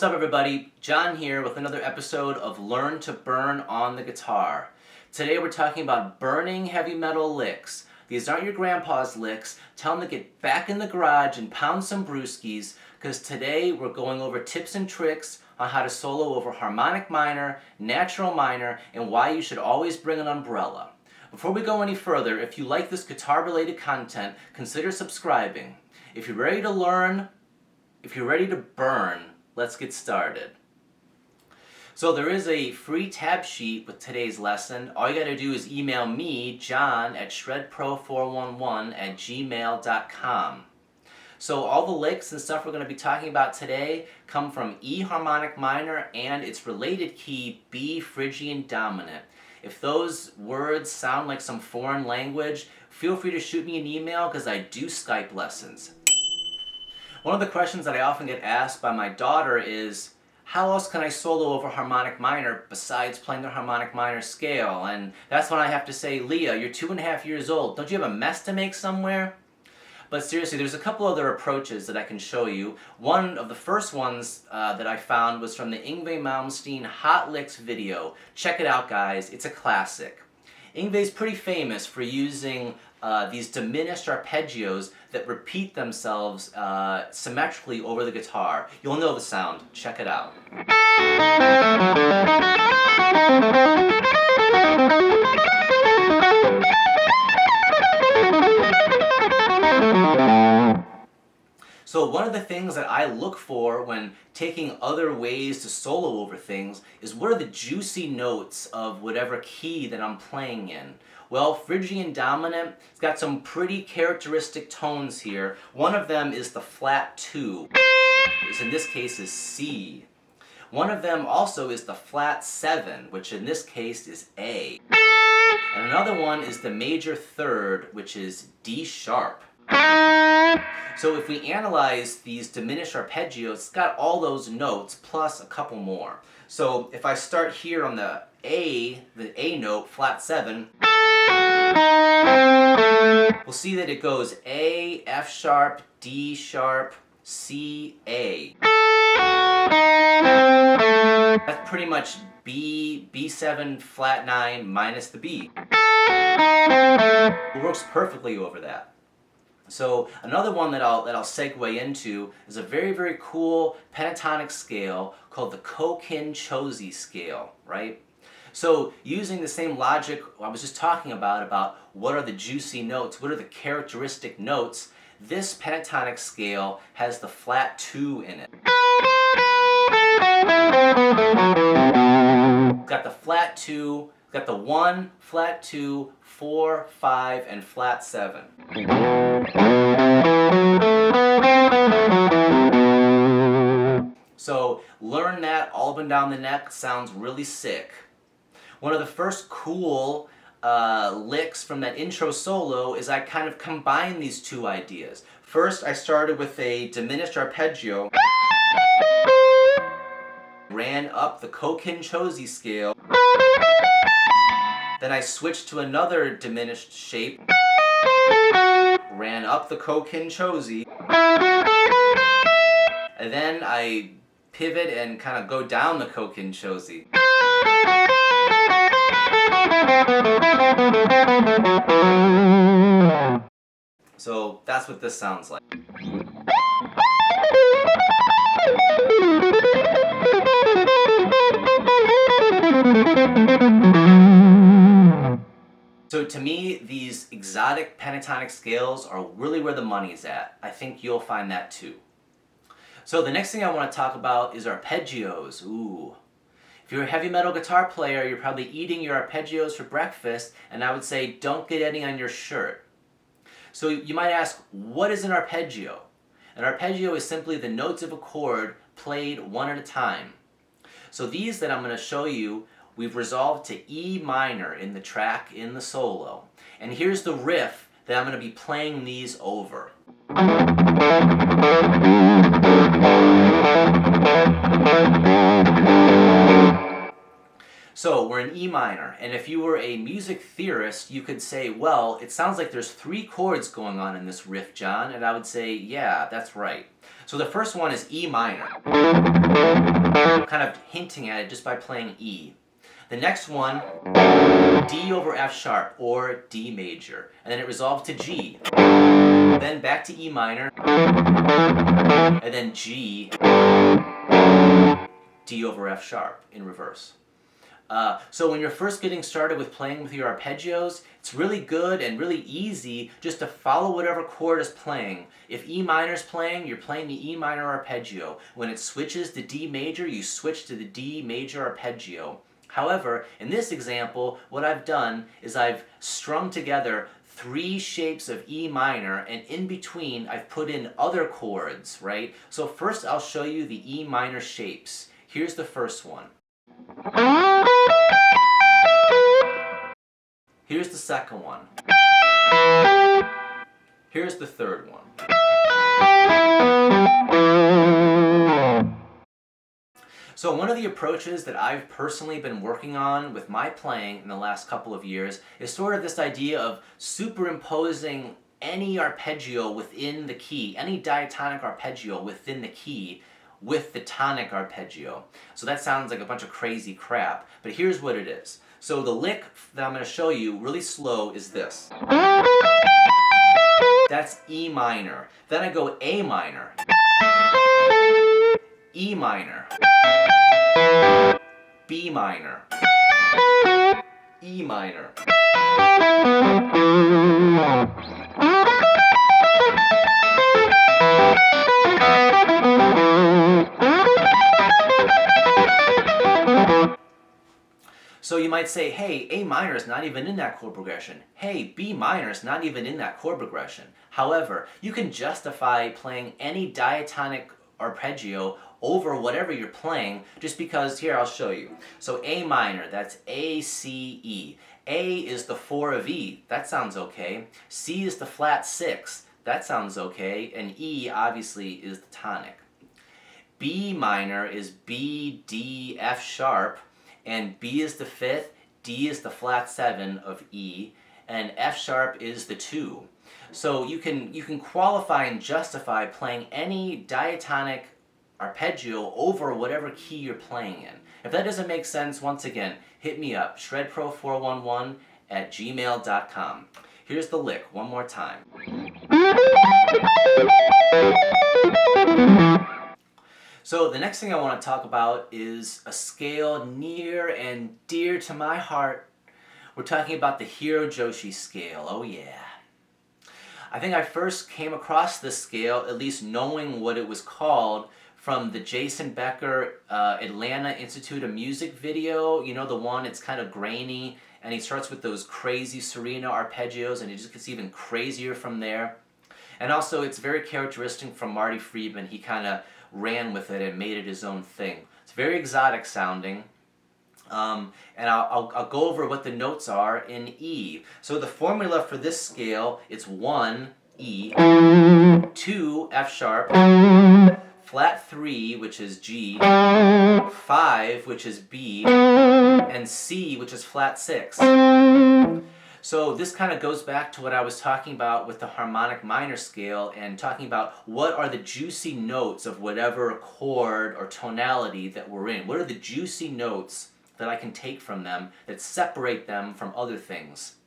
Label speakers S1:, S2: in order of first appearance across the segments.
S1: What's up everybody? John here with another episode of Learn to Burn on the Guitar. Today we're talking about burning heavy metal licks. These aren't your grandpa's licks. Tell him to get back in the garage and pound some brewskis, because today we're going over tips and tricks on how to solo over harmonic minor, natural minor, and why you should always bring an umbrella. Before we go any further, if you like this guitar-related content, consider subscribing. If you're ready to learn, if you're ready to burn, let's get started. So there is a free tab sheet with today's lesson. All you got to do is email me, John, at shredpro411@gmail.com. So all the licks and stuff we're going to be talking about today come from E harmonic minor and its related key B Phrygian dominant. If those words sound like some foreign language, feel free to shoot me an email because I do Skype lessons. One of the questions that I often get asked by my daughter is, how else can I solo over harmonic minor besides playing the harmonic minor scale? And that's when I have to say, Leah, you're 2.5 years old. Don't you have a mess to make somewhere? But seriously, there's a couple other approaches that I can show you. One of the first ones that I found was from the Yngwie Malmsteen Hot Licks video. Check it out, guys. It's a classic. Yngwie's pretty famous for using these diminished arpeggios that repeat themselves symmetrically over the guitar. You'll know the sound. Check it out. So one of the things that I look for when taking other ways to solo over things is what are the juicy notes of whatever key that I'm playing in. Well, Phrygian dominant, it's got some pretty characteristic tones here. One of them is the flat 2, which in this case is C. One of them also is the flat 7, which in this case is A. And another one is the major 3rd, which is D sharp. So if we analyze these diminished arpeggios, it's got all those notes plus a couple more. So if I start here on the A note, flat 7, we'll see that it goes A, F sharp, D sharp, C, A. That's pretty much B, B7, flat 9 minus the B. It works perfectly over that. So another one that I'll segue into is a very, very cool pentatonic scale called the Kokin-Chosy scale, right? So using the same logic I was just talking about what are the juicy notes, what are the characteristic notes, this pentatonic scale has the flat 2 in it. It's got the flat 2, it's got the 1, flat 2, 4, 5, and flat 7. So learn that all up and down the neck, sounds really sick. One of the first cool licks from that intro solo is I kind of combine these two ideas. First I started with a diminished arpeggio, ran up the Kokin-Chosy scale, then I switched to another diminished shape, ran up the Kokin-Chosy, and then I pivot and kind of go down the Kokin-Chosy. So that's what this sounds like. So to me, these exotic pentatonic scales are really where the money's at. I think you'll find that too. So the next thing I want to talk about is arpeggios. Ooh. If you're a heavy metal guitar player, you're probably eating your arpeggios for breakfast, and I would say don't get any on your shirt. So you might ask, what is an arpeggio? An arpeggio is simply the notes of a chord played one at a time. So these that I'm going to show you, we've resolved to E minor in the track in the solo. And here's the riff that I'm going to be playing these over. So we're in E minor, and if you were a music theorist, you could say, well, it sounds like there's 3 chords going on in this riff, John, and I would say, yeah, that's right. So the first one is E minor. I'm kind of hinting at it just by playing E. The next one, D over F sharp, or D major. And then it resolves to G. Then back to E minor. And then G, D over F sharp in reverse. So when you're first getting started with playing with your arpeggios, it's really good and really easy just to follow whatever chord is playing. If E minor is playing, you're playing the E minor arpeggio. When it switches to D major, you switch to the D major arpeggio. However, in this example, what I've done is I've strung together 3 shapes of E minor, and in between I've put in other chords, right? So first I'll show you the E minor shapes. Here's the first one. Here's the second one. Here's the third one. So one of the approaches that I've personally been working on with my playing in the last couple of years is sort of this idea of superimposing any arpeggio within the key, any diatonic arpeggio within the key, with the tonic arpeggio. So that sounds like a bunch of crazy crap, but here's what it is. So the lick that I'm going to show you really slow is this. That's E minor. Then I go A minor, E minor, B minor, E minor. So you might say, hey, A minor is not even in that chord progression. Hey, B minor is not even in that chord progression. However, you can justify playing any diatonic arpeggio over whatever you're playing just because, here, I'll show you. So A minor, that's A, C, E. A is the 4 of E, that sounds okay. C is the flat 6, that sounds okay. And E, obviously, is the tonic. B minor is B, D, F sharp. And B is the 5th, D is the flat 7 of E, and F sharp is the 2. So you can qualify and justify playing any diatonic arpeggio over whatever key you're playing in. If that doesn't make sense, once again, hit me up, shredpro411@gmail.com. Here's the lick, one more time. So the next thing I want to talk about is a scale near and dear to my heart. We're talking about the Hirajoshi scale, oh yeah. I think I first came across this scale, at least knowing what it was called, from the Jason Becker Atlanta Institute of Music video. You know, the one, it's kind of grainy, and he starts with those crazy sereno arpeggios, and it just gets even crazier from there. And also, it's very characteristic from Marty Friedman. He kind of ran with it and made it his own thing. It's very exotic sounding. And I'll go over what the notes are in E. So the formula for this scale, it's 1, E, 2, F sharp, flat 3, which is G, 5, which is B, and C, which is flat 6. So this kind of goes back to what I was talking about with the harmonic minor scale and talking about what are the juicy notes of whatever chord or tonality that we're in. What are the juicy notes that I can take from them that separate them from other things?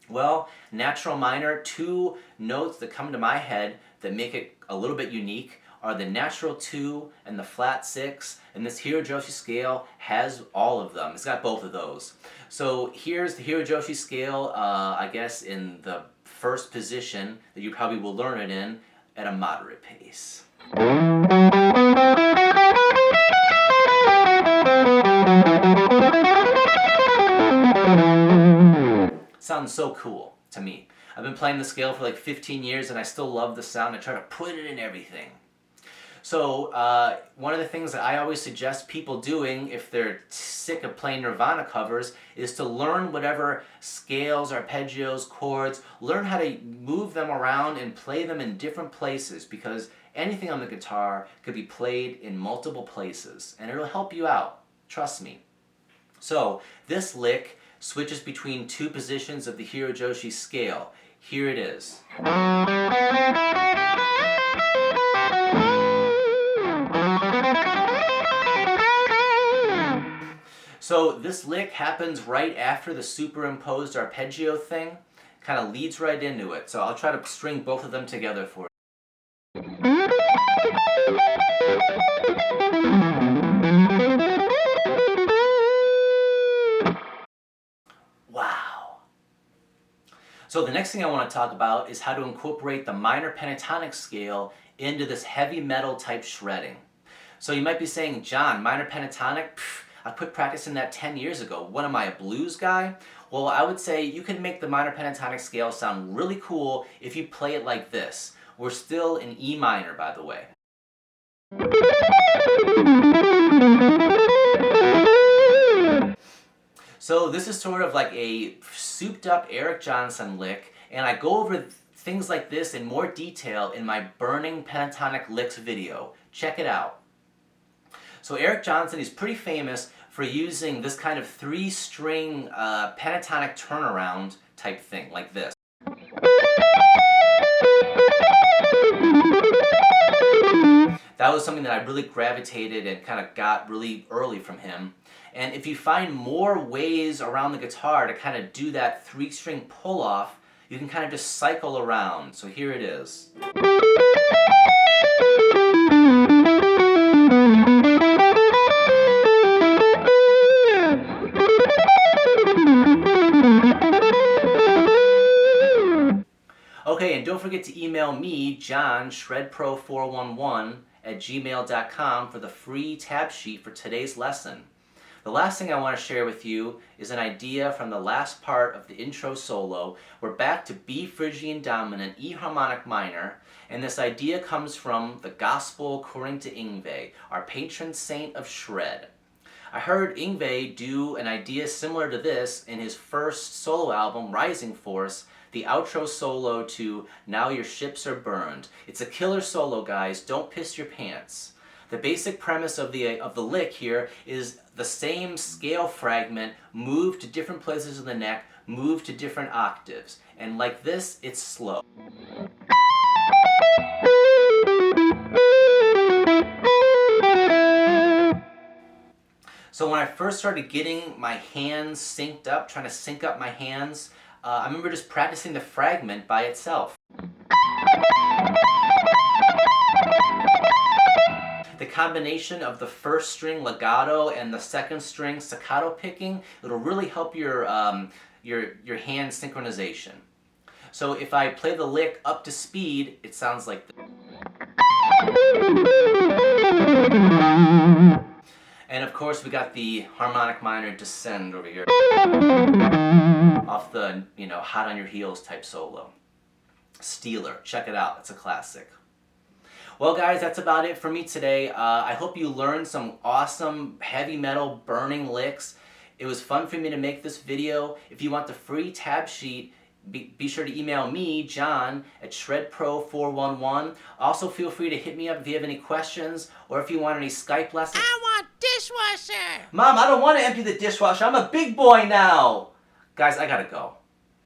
S1: Well, natural minor, 2 notes that come to my head that make it a little bit unique are the natural 2 and the flat 6, and this Hirajoshi scale has all of them. It's got both of those. So here's the Hirajoshi scale, I guess in the first position that you probably will learn it in at a moderate pace. Sounds so cool to me. I've been playing the scale for like 15 years and I still love the sound. I try to put it in everything. So one of the things that I always suggest people doing if they're sick of playing Nirvana covers is to learn whatever scales, arpeggios, chords, learn how to move them around and play them in different places, because anything on the guitar could be played in multiple places and it'll help you out, trust me. So this lick switches between 2 positions of the Hirajoshi scale. Here it is. So this lick happens right after the superimposed arpeggio thing. Kind of leads right into it. So I'll try to string both of them together for you. Wow. So the next thing I want to talk about is how to incorporate the minor pentatonic scale into this heavy metal type shredding. So you might be saying, John, minor pentatonic? Pfft, I quit practicing that 10 years ago. What am I, a blues guy? Well, I would say you can make the minor pentatonic scale sound really cool if you play it like this. We're still in E minor, by the way. So this is sort of like a souped up Eric Johnson lick, and I go over things like this in more detail in my Burning Pentatonic Licks video. Check it out. So Eric Johnson is pretty famous for using this kind of 3-string pentatonic turnaround type thing, like this. That was something that I really gravitated and kind of got really early from him. And if you find more ways around the guitar to kind of do that 3-string pull-off, you can kind of just cycle around. So here it is. Okay, and don't forget to email me, John, shredpro411@gmail.com for the free tab sheet for today's lesson. The last thing I want to share with you is an idea from the last part of the intro solo. We're back to B Phrygian dominant, E harmonic minor, and this idea comes from the Gospel according to Yngwie, our patron saint of shred. I heard Yngwie do an idea similar to this in his first solo album, Rising Force, the outro solo to Now Your Ships Are Burned. It's a killer solo, guys. Don't piss your pants. The basic premise of the lick here is the same scale fragment moved to different places of the neck, moved to different octaves. And like this, it's slow. So when I first started getting my hands synced up, trying to sync up my hands, I remember just practicing the fragment by itself. The combination of the first string legato and the second string staccato picking, it'll really help your hand synchronization. So if I play the lick up to speed, it sounds like this. And of course we got the harmonic minor descend over here. Off the, hot on your heels type solo. Steeler, check it out, it's a classic. Well guys, that's about it for me today. I hope you learned some awesome heavy metal burning licks. It was fun for me to make this video. If you want the free tab sheet, be sure to email me, John, at shredpro411. Also feel free to hit me up if you have any questions or if you want any Skype lessons.
S2: I want dishwasher!
S1: Mom, I don't want to empty the dishwasher. I'm a big boy now. Guys, I gotta go.